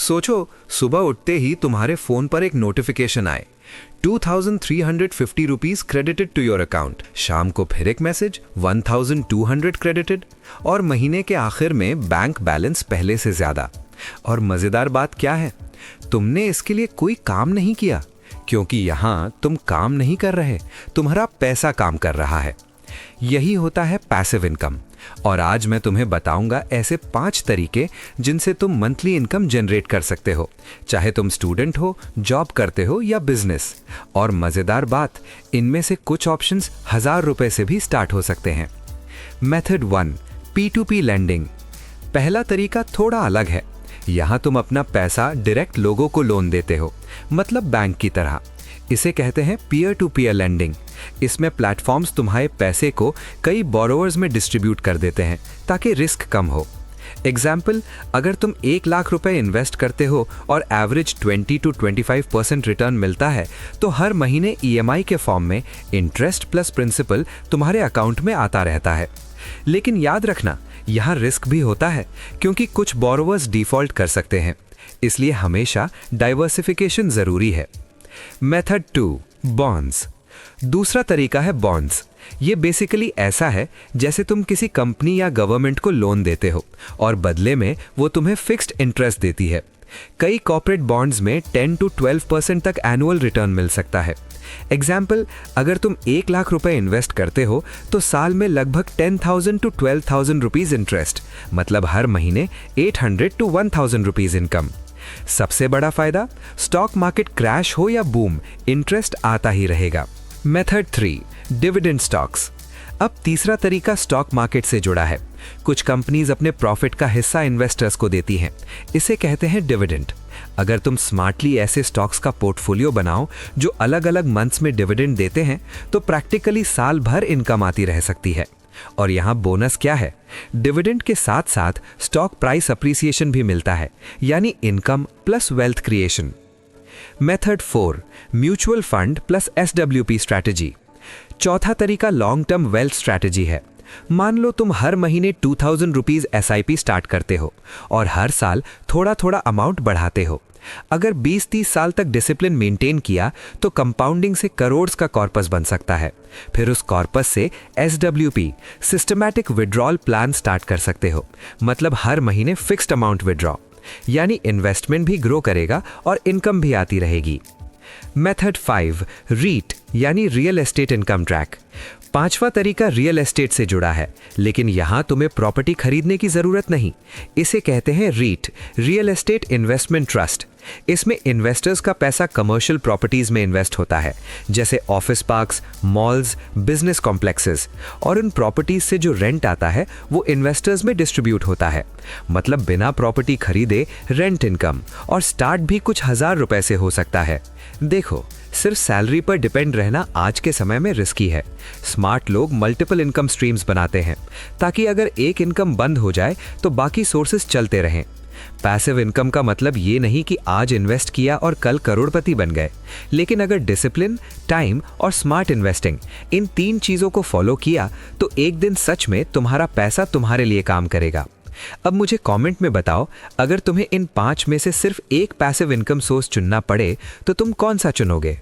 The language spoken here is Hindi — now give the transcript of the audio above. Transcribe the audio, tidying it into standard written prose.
सोचो, सुबह उठते ही तुम्हारे फोन पर एक नोटिफिकेशन आए, 2350 rupees credited to your account. शाम को फिर एक मैसेज, 1200 क्रेडिटेड। और महीने के आखिर में बैंक बैलेंस पहले से ज्यादा। और मजेदार बात क्या है, तुमने इसके लिए कोई काम नहीं किया, क्योंकि यहां तुम काम नहीं कर रहे, तुम्हारा पैसा काम कर रहा है। यही होता है पैसिव इनकम। और आज मैं तुम्हें बताऊंगा ऐसे 5 तरीके जिनसे तुम मंथली इनकम जनरेट कर सकते हो, चाहे तुम स्टूडेंट हो, जॉब करते हो या बिजनेस। और मजेदार बात, इनमें से कुछ ऑप्शंस 1000 रुपए से भी स्टार्ट हो सकते हैं। Method 1, P2P lending. पहला तरीका थोड़ा अलग है। यहां तुम अपना पैसा डायरेक्ट लोगों को लोन देते हो, मतलब बैंक की तरह। इसे कहते हैं पीयर टू पीयर लैंडिंग। इसमें प्लेटफॉर्म्स तुम्हारे पैसे को कई बोरोवर्स में डिस्ट्रीब्यूट कर देते हैं ताकि रिस्क कम हो। एग्जाम्पल, अगर तुम 1 लाख रुपए इन्वेस्ट करते हो और एवरेज 20 to 25% रिटर्न मिलता है, तो हर महीने EMI के फॉर्म में इंटरेस्ट प्लस प्रिंसिपल तुम्हारे अकाउंट में आता रहता है। लेकिन याद रखना, यहाँ रिस्क भी होता है, क्योंकि कुछ बोरोवर्स डिफॉल्ट कर सकते हैं। इसलिए हमेशा डाइवर्सिफिकेशन जरूरी है। Method 2, bonds. दूसरा तरीका है बॉन्ड्स। ये बेसिकली ऐसा है जैसे तुम किसी कंपनी या गवर्नमेंट को लोन देते हो और बदले में वो तुम्हें फिक्स्ड इंटरेस्ट देती है। कई कॉर्पोरेट बॉन्ड्स में 10 to 12% तक एनुअल रिटर्न मिल सकता है। एग्जाम्पल, अगर तुम 1 लाख रुपए इन्वेस्ट करते हो तो साल में लगभग 10,000 to 12,000 रुपीज इंटरेस्ट, मतलब हर महीने 800 to 1,000 रुपीज इनकम। सबसे बड़ा फायदा, स्टॉक मार्केट क्रैश हो या बूम, इंटरेस्ट आता ही रहेगा। Method 3, dividend stocks. अब तीसरा तरीका स्टॉक मार्केट से जुड़ा है। कुछ कंपनीज अपने प्रॉफिट का हिस्सा इन्वेस्टर्स को देती हैं। इसे कहते हैं डिविडेंड। अगर तुम स्मार्टली ऐसे स्टॉक्स का पोर्टफोलियो बनाओ जो अलग अलग मंथ्स में डिविडेंड देते हैं, तो प्रैक्टिकली साल भर इनकम आती रह सकती है। और यहाँ बोनस क्या है, डिविडेंड के साथ साथ स्टॉक प्राइस अप्रिसिएशन भी मिलता है, यानी income plus wealth creation. Method 4, mutual fund plus SWP strategy. चौथा तरीका लॉन्ग टर्म वेल्थ स्ट्रैटेजी है। मान लो तुम हर महीने 2000 रुपीज SIP स्टार्ट करते हो और हर साल थोड़ा थोड़ा अमाउंट बढ़ाते हो। अगर 20-30 साल तक डिसिप्लिन मेंटेन किया तो कंपाउंडिंग से करोड़्स का कॉर्पस बन सकता है। फिर उस कॉर्पस से SWP systematic withdrawal plan start कर सकते हो, मतलब हर महीने फिक्स्ड अमाउंट विड्रॉ, यानी इन्वेस्टमेंट भी ग्रो करेगा और इनकम भी आती रहेगी। मेथड 5, रीट यानी रियल एस्टेट इनकम ट्रैक। पांचवा तरीका रियल एस्टेट से जुड़ा है, लेकिन यहां तुम्हें प्रॉपर्टी खरीदने की जरूरत नहीं। इसे कहते हैं REIT, real estate investment trust. इसमें इन्वेस्टर्स का पैसा कमर्शियल प्रॉपर्टीज में इन्वेस्ट होता है, जैसे office parks, malls, business complexes. और उन प्रॉपर्टीज से जो रेंट आता है वो इन्वेस्टर्स में डिस्ट्रीब्यूट होता है, मतलब बिना प्रॉपर्टी खरीदे रेंट इनकम। और स्टार्ट भी कुछ 1000 रुपए से हो सकता है। देखो, सिर्फ सैलरी पर डिपेंड रहना आज के समय में रिस्की है। स्मार्ट लोग मल्टीपल इनकम स्ट्रीम्स बनाते हैं, ताकि अगर एक इनकम बंद हो जाए तो बाकी सोर्सेस चलते रहें। पैसिव इनकम का मतलब ये नहीं कि आज इन्वेस्ट किया और कल करोड़पति बन गए, लेकिन अगर डिसिप्लिन, टाइम और स्मार्ट इन्वेस्टिंग, इन 3 चीजों को फॉलो किया तो एक दिन सच में तुम्हारा पैसा तुम्हारे लिए काम करेगा। अब मुझे कमेंट में बताओ, अगर तुम्हें इन 5 में से सिर्फ एक पैसिव इनकम सोर्स चुनना पड़े तो तुम कौन सा चुनोगे?